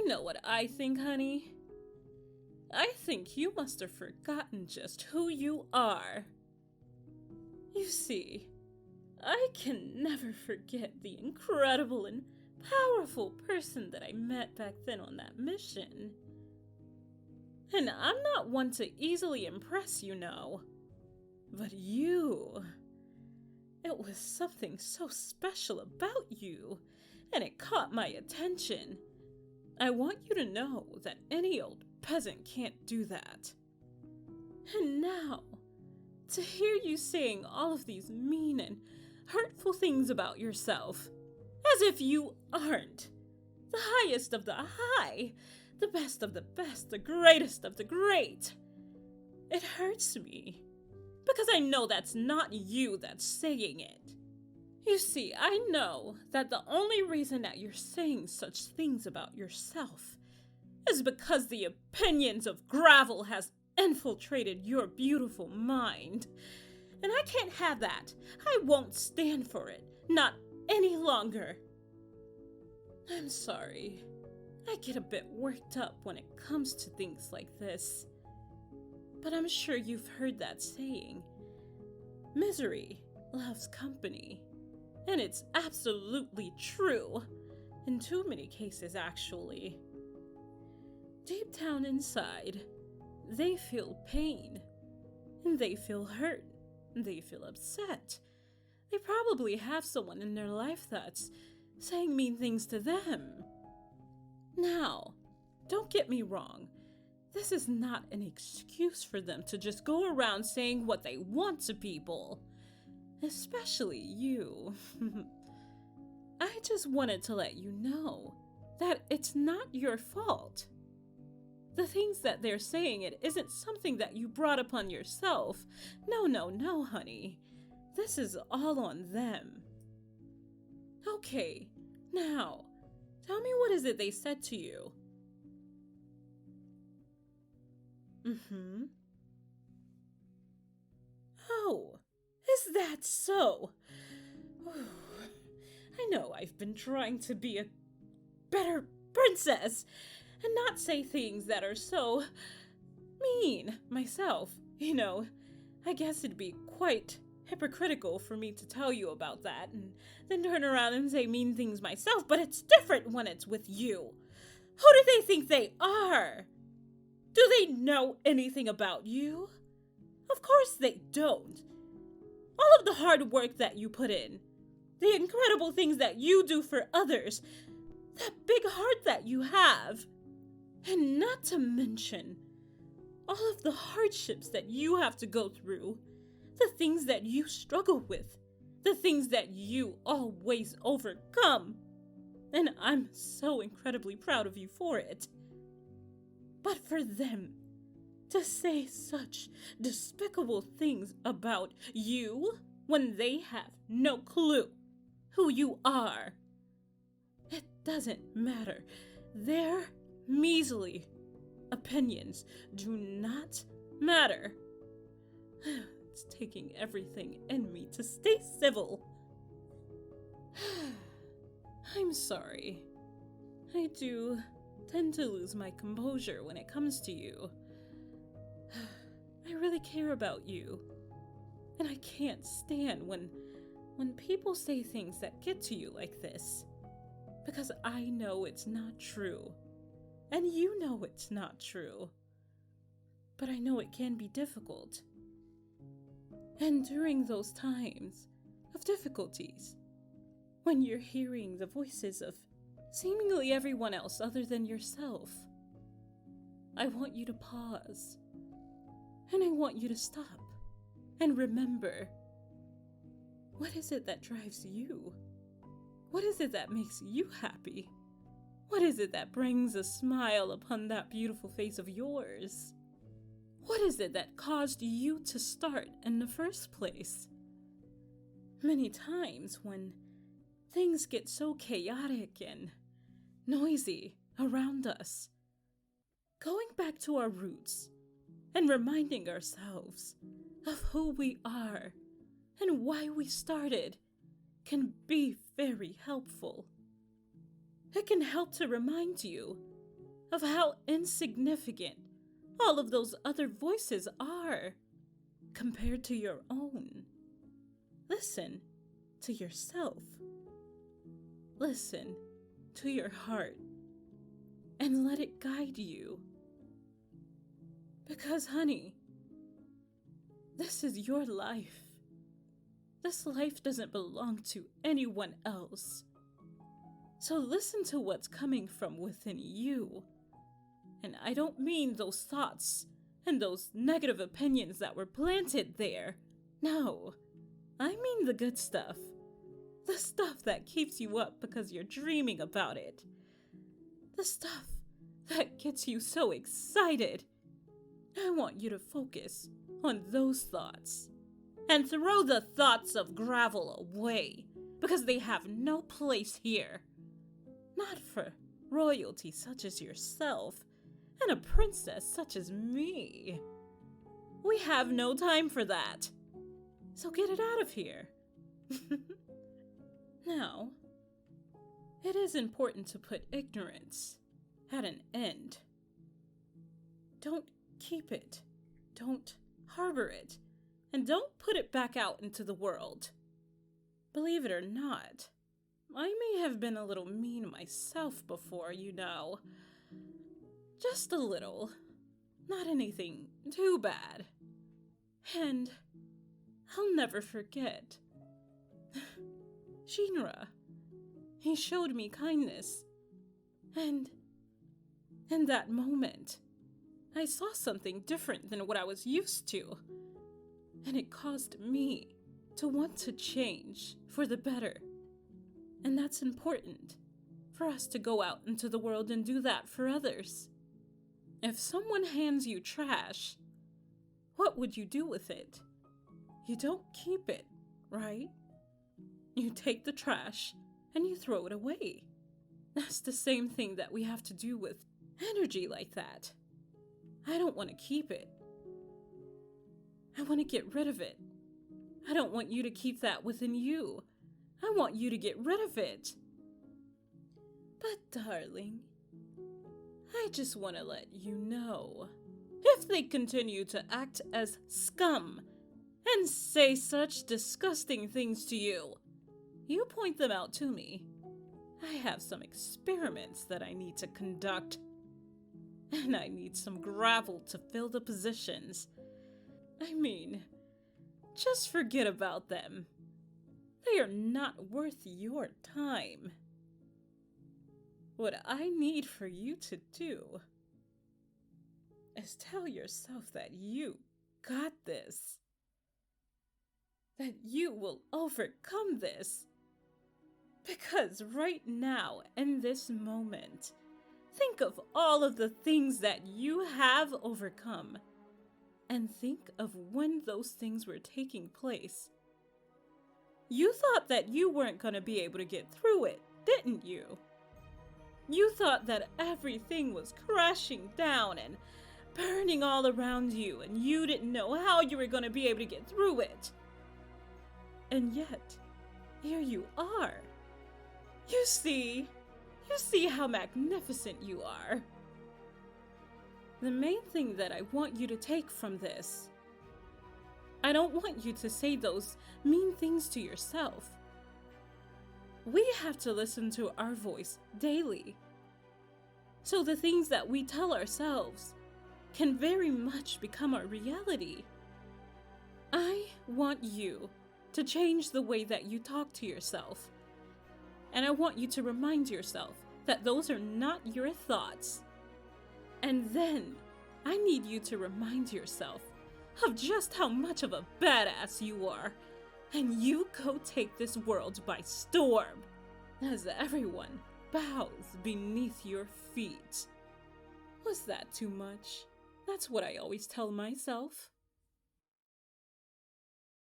know what I think, honey. I think you must have forgotten just who you are. You see, I can never forget the incredible and powerful person that I met back then on that mission. And I'm not one to easily impress, you know. But you... It was something so special about you, and it caught my attention. I want you to know that any old peasant can't do that. And now, to hear you saying all of these mean and hurtful things about yourself, as if you aren't the highest of the high, the best of the best, the greatest of the great. It hurts me, because I know that's not you that's saying it. You see, I know that the only reason that you're saying such things about yourself is because the opinions of gravel has infiltrated your beautiful mind. And I can't have that. I won't stand for it. Not any longer. I'm sorry. I get a bit worked up when it comes to things like this. But I'm sure you've heard that saying. Misery loves company. And it's absolutely true. In too many cases, actually. Deep down inside, they feel pain. And they feel hurt. And they feel upset. They probably have someone in their life that's saying mean things to them. Now, don't get me wrong. This is not an excuse for them to just go around saying what they want to people. Especially you. I just wanted to let you know that it's not your fault. The things that they're saying, it isn't something that you brought upon yourself. No, honey. This is all on them. Okay, now, tell me, what is it they said to you? Oh, is that so? I know I've been trying to be a better princess and not say things that are so mean myself. You know, I guess it'd be quite hypocritical for me to tell you about that and then turn around and say mean things myself, but it's different when it's with you. Who do they think they are? Do they know anything about you? Of course they don't. All of the hard work that you put in, the incredible things that you do for others, that big heart that you have, and not to mention all of the hardships that you have to go through, the things that you struggle with, the things that you always overcome. And I'm so incredibly proud of you for it. But for them to say such despicable things about you when they have no clue who you are, it doesn't matter. Their measly opinions do not matter. It's taking everything in me to stay civil. I'm sorry. I do tend to lose my composure when it comes to you. I really care about you. And I can't stand when people say things that get to you like this. Because I know it's not true. And you know it's not true. But I know it can be difficult. And during those times of difficulties, when you're hearing the voices of seemingly everyone else other than yourself, I want you to pause. And I want you to stop and remember, what is it that drives you? What is it that makes you happy? What is it that brings a smile upon that beautiful face of yours? What is it that caused you to start in the first place? Many times when things get so chaotic and noisy around us, going back to our roots and reminding ourselves of who we are and why we started can be very helpful. It can help to remind you of how insignificant all of those other voices are compared to your own. Listen to yourself. Listen to your heart and let it guide you. Because, honey, this is your life. This life doesn't belong to anyone else. So listen to what's coming from within you. And I don't mean those thoughts and those negative opinions that were planted there. No, I mean the good stuff. The stuff that keeps you up because you're dreaming about it. The stuff that gets you so excited. I want you to focus on those thoughts and throw the thoughts of gravel away because they have no place here. Not for royalty such as yourself and a princess such as me. We have no time for that. So get it out of here. Now, it is important to put ignorance at an end. Don't keep it. Don't harbor it. And don't put it back out into the world. Believe it or not, I may have been a little mean myself before, you know. Just a little. Not anything too bad. And I'll never forget. Shinra. He showed me kindness. And in that moment, I saw something different than what I was used to. And it caused me to want to change for the better. And that's important for us to go out into the world and do that for others. If someone hands you trash, what would you do with it? You don't keep it, right? You take the trash and you throw it away. That's the same thing that we have to do with energy like that. I don't want to keep it. I want to get rid of it. I don't want you to keep that within you. I want you to get rid of it. But darling, I just want to let you know, if they continue to act as scum and say such disgusting things to you, you point them out to me. I have some experiments that I need to conduct, and I need some gravel to fill the positions. I mean, just forget about them. They are not worth your time. What I need for you to do is tell yourself that you got this. That you will overcome this. Because right now, in this moment, think of all of the things that you have overcome. And think of when those things were taking place. You thought that you weren't going to be able to get through it, didn't you? You thought that everything was crashing down and burning all around you, and you didn't know how you were going to be able to get through it. And yet, here you are. You see how magnificent you are. The main thing that I want you to take from this, I don't want you to say those mean things to yourself. We have to listen to our voice daily. So the things that we tell ourselves can very much become our reality. I want you to change the way that you talk to yourself. And I want you to remind yourself that those are not your thoughts. And then I need you to remind yourself of just how much of a badass you are. And you go take this world by storm as everyone bows beneath your feet. Was that too much? That's what I always tell myself.